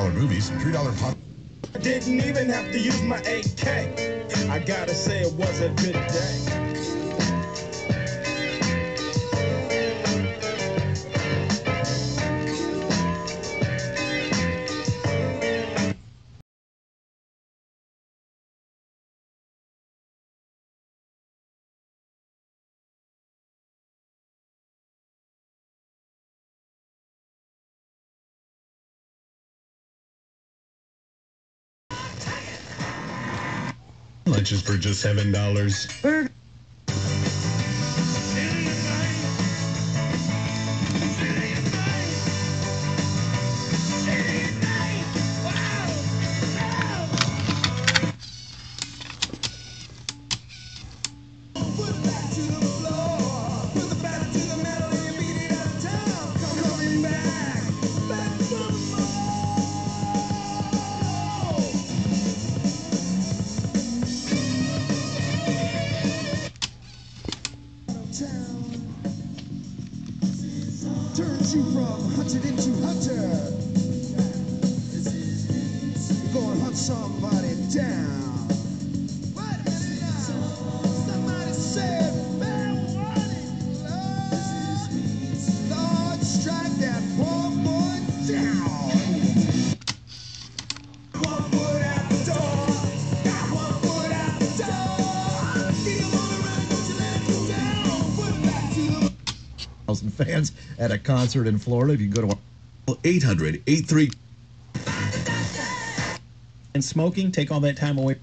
$5 movies, $3 pop. I didn't even have to use my AK. I gotta say it was a good day. Lunches for just $7. Turns you from hunted into hunter. Go and hunt somebody down. Wait a minute now. Somebody said fair warning, Lord. Lord, strike that poor boy down. One foot out the door. Got one foot out the door. Feel on the run, don't you let him down. Put it back to the 1,000 fans at a concert in Florida. If you can go to 800-83. And smoking, take all that time away.